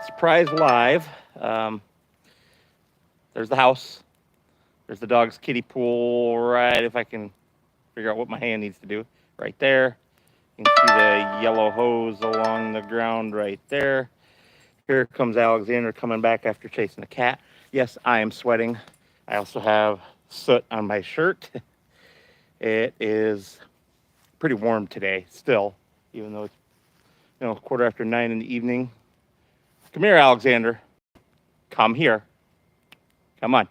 Surprise live. Um, there's the house. There's the dog's kiddie pool, right? If I can figure out what my hand needs to do. Right there. You can see the yellow hose along the ground right there. Here comes Alexander coming back after chasing a cat. Yes, I am sweating. I also have soot on my shirt. It is pretty warm today still, even though it's 9:15 in the evening. Come here, Alexander. Come here. Come on.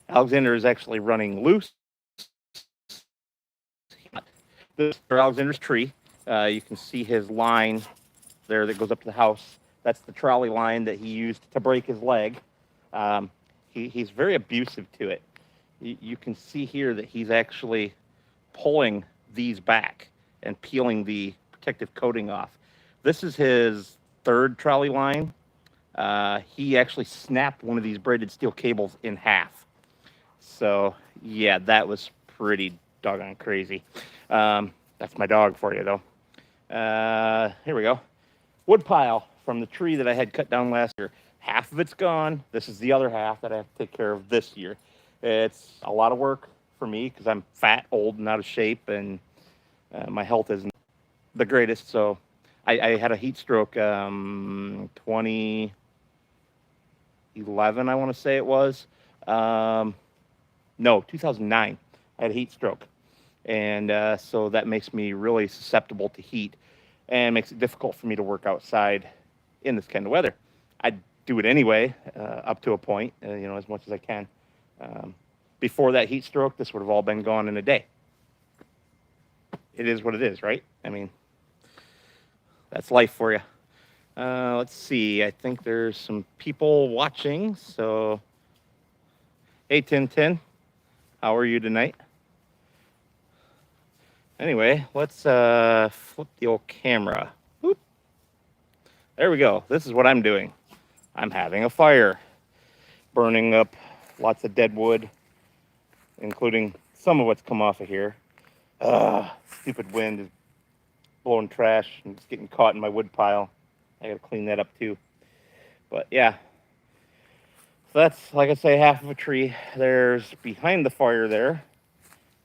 Alexander is actually running loose. This is Alexander's tree. You can see his line there that goes up to the house. That's the trolley line that he used to break his leg. He's very abusive to it. You can see here that he's actually pulling these back and peeling the protective coating off. This is his third trolley line. He actually snapped one of these braided steel cables in half. So yeah, that was pretty doggone crazy. That's my dog for you, though. Here we go. Wood pile from the tree that I had cut down last year. Half of it's gone. This is the other half that I have to take care of this year. It's a lot of work for me because I'm fat, old, and out of shape, and my health isn't the greatest. So I had a heat stroke 2011, I want to say it was. No, 2009. I had a heat stroke. And so that makes me really susceptible to heat and makes it difficult for me to work outside in this kind of weather. I do it anyway, up to a point, as much as I can. Before that heat stroke, this would have all been gone in a day. It is what it is, right? I mean, that's life for you. Let's see. I think there's some people watching. So, hey, Tintin, how are you tonight? Anyway, let's flip the old camera. Whoop. There we go. This is what I'm doing. I'm having a fire, burning up lots of dead wood, including some of what's come off of here. Stupid wind is blowing trash and it's getting caught in my wood pile. I gotta clean that up too. But yeah, so that's, like I say, half of a tree. There's behind the fire there.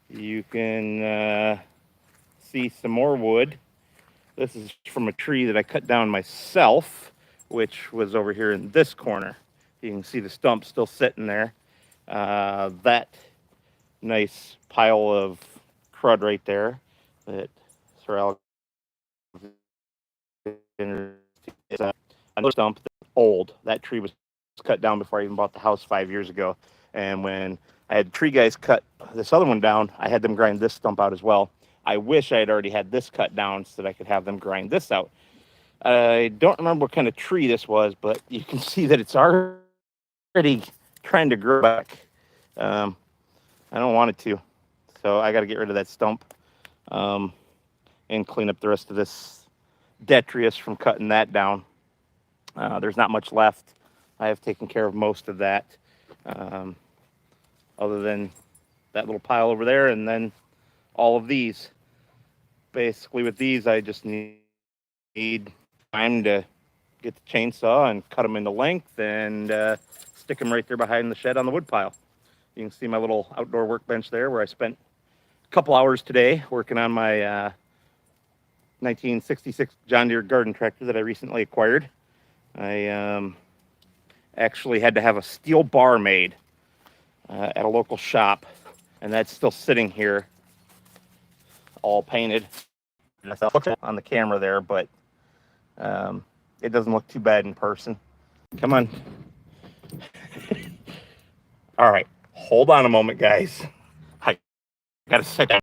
You can see some more wood. This is from a tree that I cut down myself, which was over here in this corner. You can see the stump still sitting there. That nice pile of crud right there that Sir Alexander is another stump that's old. That tree was cut down before I even bought the house 5 years ago. And when I had tree guys cut this other one down, I had them grind this stump out as well. I wish I had already had this cut down so that I could have them grind this out. I don't remember what kind of tree this was, but you can see that it's already trying to grow back. I don't want it to, so I got to get rid of that stump and clean up the rest of this detritus from cutting that down. There's not much left. I have taken care of most of that, other than that little pile over there, and then all of these. Basically, with these, I just need time to get the chainsaw and cut them into length and stick them right there behind the shed on the wood pile. You can see my little outdoor workbench there where I spent a couple hours today working on my 1966 John Deere garden tractor that I recently acquired. I actually had to have a steel bar made at a local shop, and that's still sitting here all painted on the camera there, but it doesn't look too bad in person. Come on. All right, hold on a moment, guys. I gotta sit down.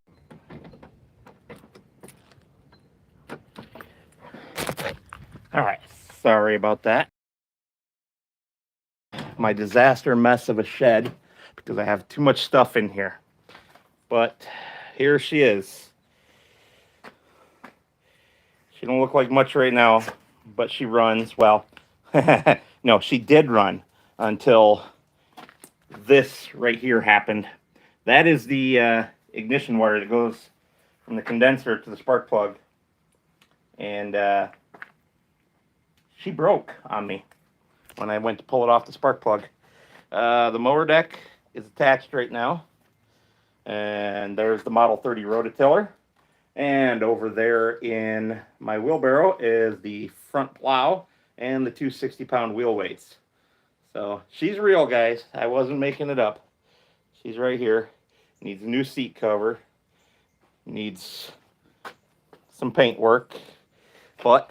All right, sorry about that. My disaster mess of a shed because I have too much stuff in here. But here she is. She don't look like much right now, but she runs. Well, no, she did run until this right here happened. That is the ignition wire that goes from the condenser to the spark plug. And she broke on me when I went to pull it off the spark plug. The mower deck is attached right now. And there's the Model 30 rototiller. And over there in my wheelbarrow is the front plow and the two 60-pound wheel weights. So she's real, guys. I wasn't making it up. She's right here. Needs a new seat cover. Needs some paint work. But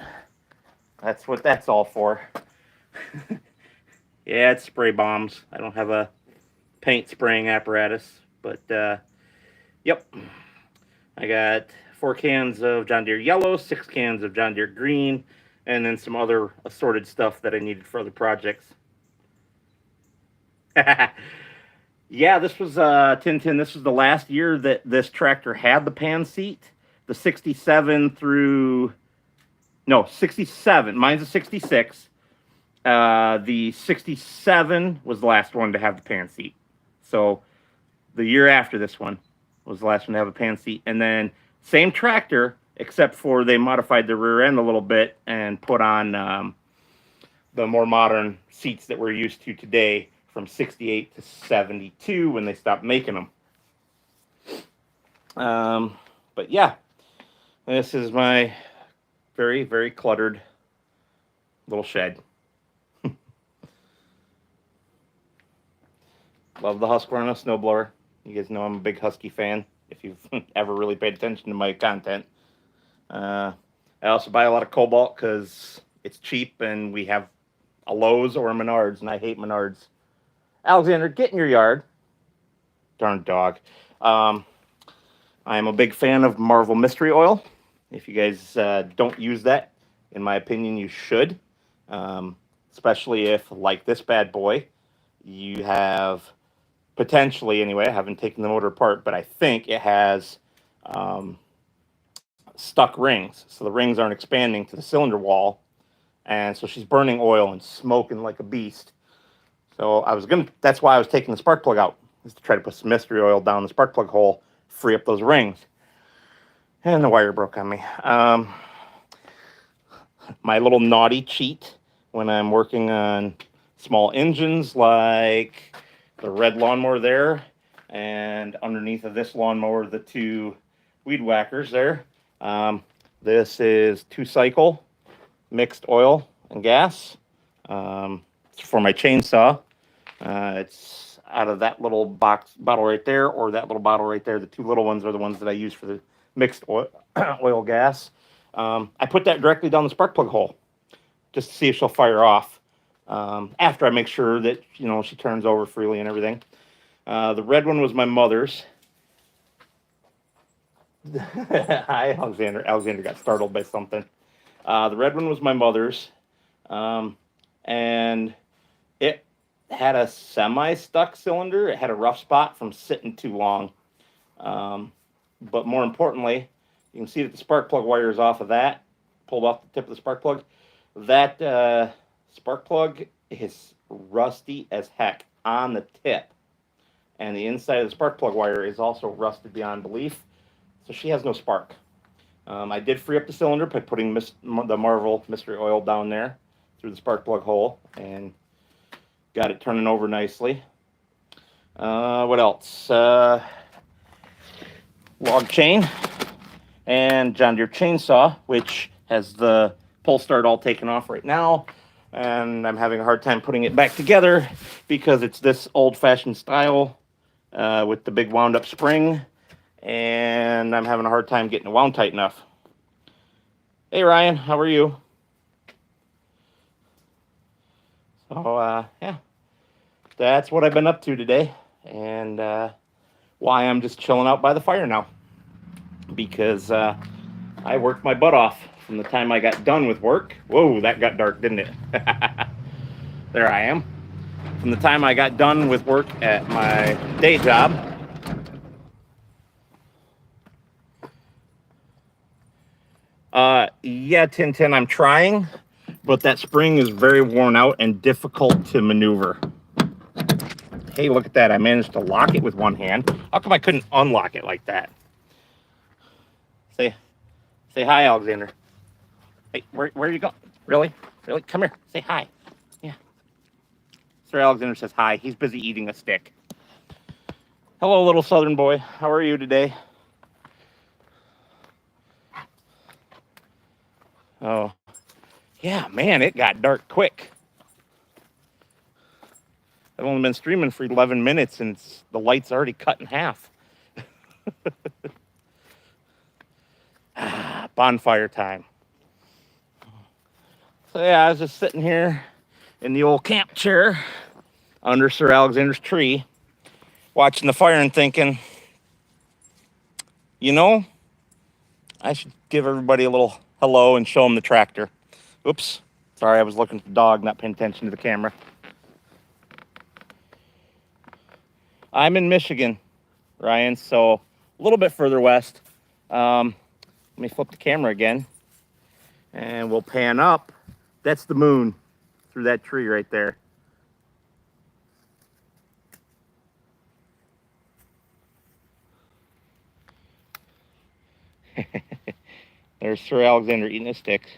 that's what that's all for. Yeah, it's spray bombs. I don't have a paint spraying apparatus. But, yep. I got 4 cans of John Deere yellow, 6 cans of John Deere green, and then some other assorted stuff that I needed for other projects. Yeah, this was, Tintin, this was the last year that this tractor had the pan seat. The 67 through, no, 67. Mine's a 66. The 67 was the last one to have the pan seat. So the year after this one was the last one to have a pan seat. And then same tractor, except for they modified the rear end a little bit and put on the more modern seats that we're used to today from 68 to 72 when they stopped making them. But yeah, this is my very, very cluttered little shed. Love the Husqvarna snowblower. You guys know I'm a big Husky fan, if you've ever really paid attention to my content. I also buy a lot of Cobalt because it's cheap and we have a Lowe's or a Menards, and I hate Menards. Alexander, get in your yard. Darn dog. I am a big fan of Marvel Mystery Oil. If you guys don't use that, in my opinion, you should. Especially if, like this bad boy, you have... potentially, anyway, I haven't taken the motor apart, but I think it has stuck rings. So the rings aren't expanding to the cylinder wall. And so she's burning oil and smoking like a beast. So that's why I was taking the spark plug out, is to try to put some mystery oil down the spark plug hole, free up those rings. And the wire broke on me. My little naughty cheat when I'm working on small engines like the red lawnmower there, and underneath of this lawnmower, the 2 weed whackers there. This is 2-cycle mixed oil and gas. It's for my chainsaw. It's out of that little bottle right there, or that little bottle right there. The 2 little ones are the ones that I use for the mixed oil gas. I put that directly down the spark plug hole just to see if she'll fire off. After I make sure that, you know, she turns over freely and everything. The red one was my mother's. Hi, Alexander. Alexander got startled by something. The red one was my mother's. And it had a semi-stuck cylinder. It had a rough spot from sitting too long. But more importantly, you can see that the spark plug wire is off of that. Pulled off the tip of the spark plug. That... spark plug is rusty as heck on the tip, and the inside of the spark plug wire is also rusted beyond belief, so she has no spark. I did free up the cylinder by putting the Marvel Mystery Oil down there through the spark plug hole and got it turning over nicely. What else? Log chain and John Deere chainsaw, which has the pull start all taken off right now. And I'm having a hard time putting it back together because it's this old-fashioned style with the big wound-up spring. And I'm having a hard time getting it wound tight enough. Hey, Ryan, how are you? So, yeah. That's what I've been up to today. And why I'm just chilling out by the fire now. Because I worked my butt off. From the time I got done with work. Whoa, that got dark, didn't it? There I am. From the time I got done with work at my day job. Yeah, Tintin, I'm trying, but that spring is very worn out and difficult to maneuver. Hey, look at that. I managed to lock it with one hand. How come I couldn't unlock it like that? Say hi, Alexander. Hey, where are you going? Really? Really? Come here. Say hi. Yeah. Sir Alexander says hi. He's busy eating a stick. Hello, little southern boy. How are you today? Oh, yeah, man, it got dark quick. I've only been streaming for 11 minutes and the light's already cut in half. Bonfire time. So yeah, I was just sitting here in the old camp chair under Sir Alexander's tree, watching the fire and thinking, you know, I should give everybody a little hello and show them the tractor. Oops, sorry, I was looking at the dog, not paying attention to the camera. I'm in Michigan, Ryan, so a little bit further west. Let me flip the camera again, and we'll pan up. That's the moon through that tree right there. There's Sir Alexander eating his sticks.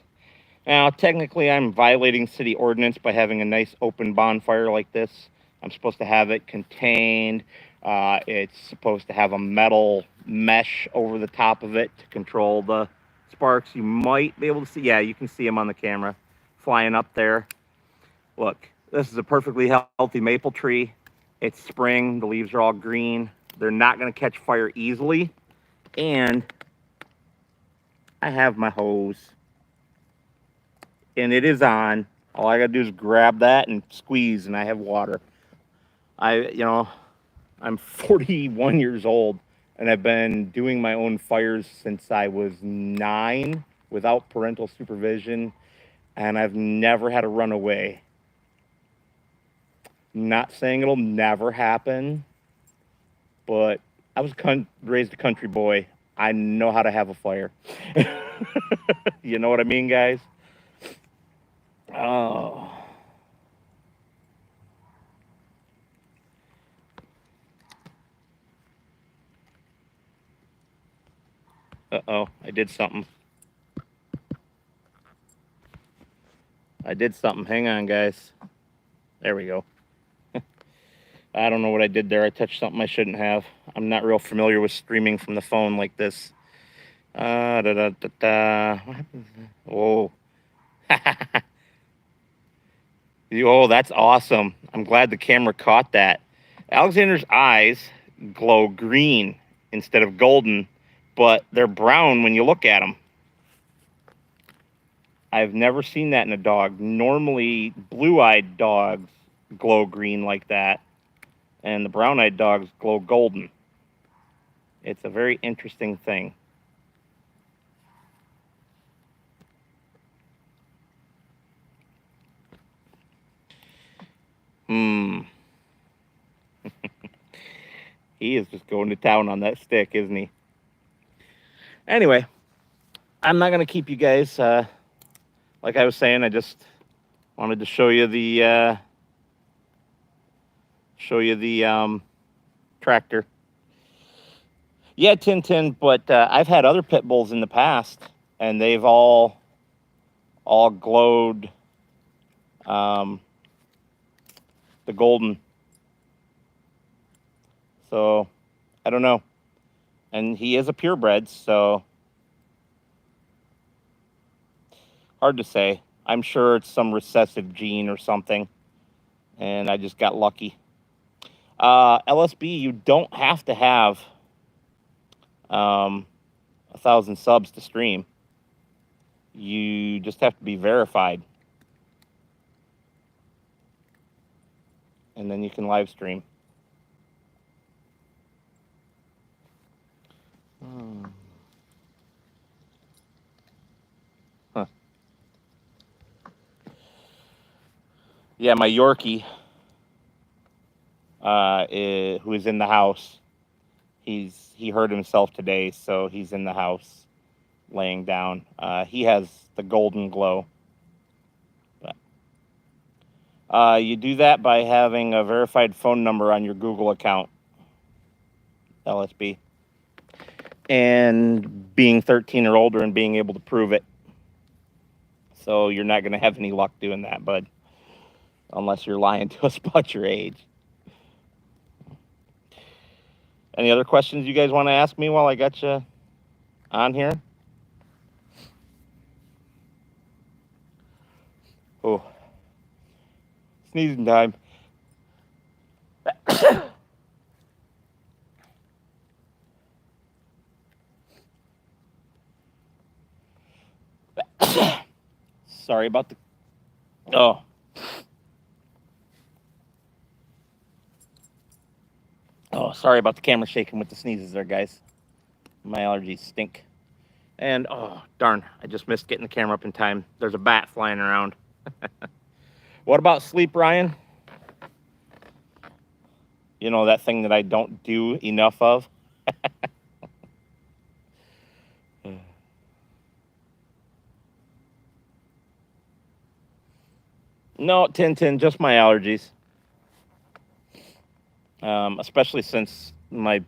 Now, technically, I'm violating city ordinance by having a nice open bonfire like this. I'm supposed to have it contained. It's supposed to have a metal mesh over the top of it to control the sparks. You might be able to see, yeah, you can see them on the camera flying up there. Look, this is a perfectly healthy maple tree. It's spring, the leaves are all green. They're not gonna catch fire easily. And I have my hose. And it is on. All I gotta do is grab that and squeeze, and I have water. I'm 41 years old, and I've been doing my own fires since I was 9 without parental supervision, and I've never had a runaway. Not saying it'll never happen, but I was raised a country boy. I know how to have a fire. You know what I mean, guys? Oh. Uh-oh, I did something. Hang on, guys. There we go. I don't know what I did there. I touched something I shouldn't have. I'm not real familiar with streaming from the phone like this. Da, da, da, da. What happened? Whoa. Oh, that's awesome. I'm glad the camera caught that. Alexander's eyes glow green instead of golden, but they're brown when you look at them. I've never seen that in a dog. Normally, blue-eyed dogs glow green like that, and the brown-eyed dogs glow golden. It's a very interesting thing. He is just going to town on that stick, isn't he? Anyway, I'm not going to keep you guys. Like I was saying, I just wanted to show you the tractor. Yeah, Tintin, but I've had other pit bulls in the past, and they've all glowed the golden. So I don't know. And he is a purebred, so hard to say. I'm sure it's some recessive gene or something, and I just got lucky. LSB, you don't have to have 1,000 subs to stream. You just have to be verified, and then you can live stream. Huh. Yeah, my Yorkie, who is in the house, he hurt himself today, so he's in the house laying down. He has the golden glow. You do that by having a verified phone number on your Google account, LSB, and being 13 or older and being able to prove it. So you're not going to have any luck doing that, bud, unless you're lying to us about your age. Any other questions you guys want to ask me while I got you on here? Oh, sneezing time. Sorry about the... Oh. Oh, sorry about the camera shaking with the sneezes there, guys. My allergies stink. And, oh, darn, I just missed getting the camera up in time. There's a bat flying around. What about sleep, Ryan? You know, that thing that I don't do enough of? No, Tintin, just my allergies. Especially since I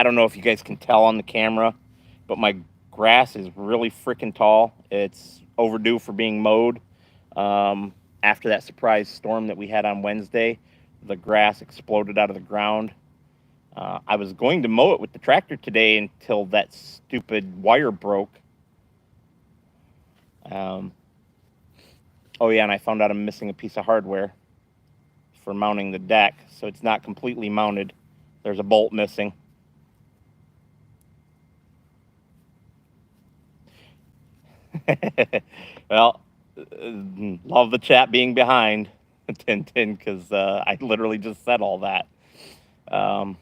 don't know if you guys can tell on the camera, but my grass is really freaking tall. It's overdue for being mowed. After that surprise storm that we had on Wednesday, the grass exploded out of the ground. I was going to mow it with the tractor today until that stupid wire broke. Oh yeah, and I found out I'm missing a piece of hardware for mounting the deck, so it's not completely mounted. There's a bolt missing. Well, love the chat being behind, Tintin, because I literally just said all that. I'm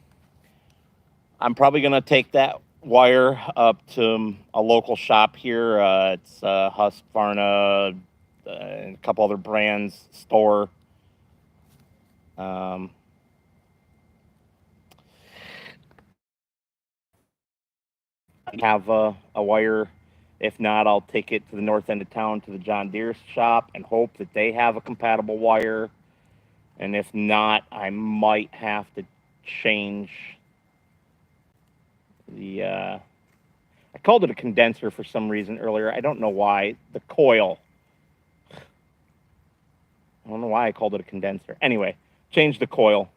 probably going to take that wire up to a local shop here. It's Husqvarna, and a couple other brands store. I have a wire. If not, I'll take it to the north end of town to the John Deere shop and hope that they have a compatible wire. And if not, I might have to change the... I called it a condenser for some reason earlier. I don't know why. The coil. I don't know why I called it a condenser. Anyway, change the coil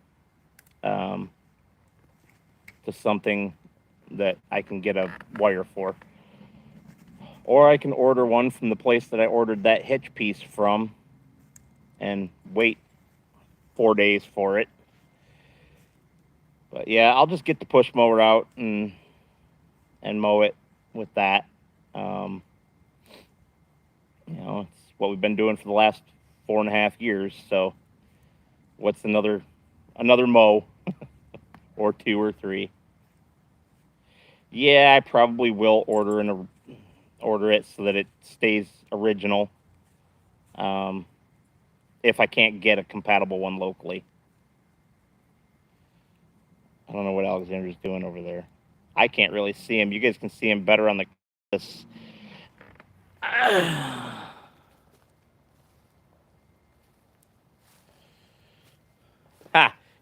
to something that I can get a wire for. Or I can order one from the place that I ordered that hitch piece from and wait 4 days for it. But yeah, I'll just get the push mower out and mow it with that. You know, it's what we've been doing for the last 4.5 years. So what's another mow or 2 or 3? Yeah, I probably will order it so that it stays original. If I can't get a compatible one locally. I don't know what Alexander's doing over there. I can't really see him. You guys can see him better on this. Ha!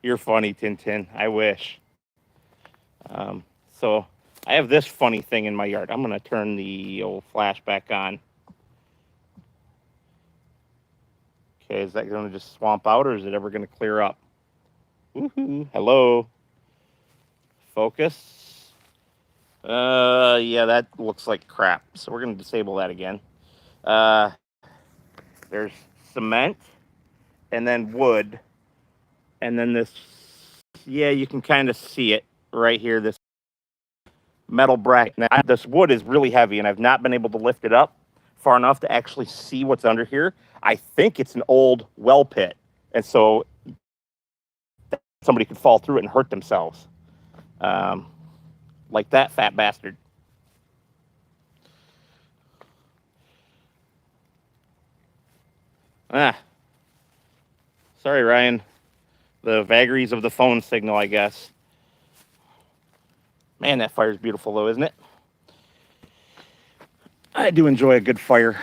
You're funny, Tintin. I wish. So I have this funny thing in my yard. I'm going to turn the old flash back on. Okay, is that going to just swamp out, or is it ever going to clear up? Woohoo! Hello. Focus. Yeah, that looks like crap. So we're going to disable that again. There's cement, and then wood, and then this. Yeah, you can kind of see it right here. This metal bracket. Now, this wood is really heavy, and I've not been able to lift it up far enough to actually see what's under here. I think it's an old well pit, and so somebody could fall through it and hurt themselves, like that fat bastard. Sorry, Ryan. The vagaries of the phone signal, I guess. Man, that fire's beautiful, though, isn't it? I do enjoy a good fire.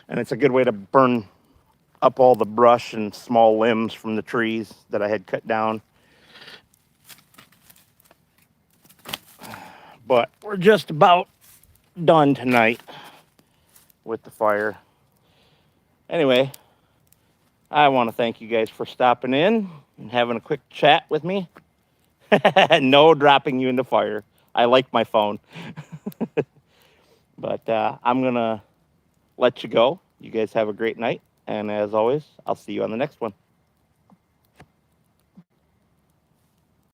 And it's a good way to burn up all the brush and small limbs from the trees that I had cut down. But we're just about done tonight with the fire. Anyway, I want to thank you guys for stopping in and having a quick chat with me. No dropping you in the fire. I like my phone. But I'm going to let you go. You guys have a great night. And as always, I'll see you on the next one.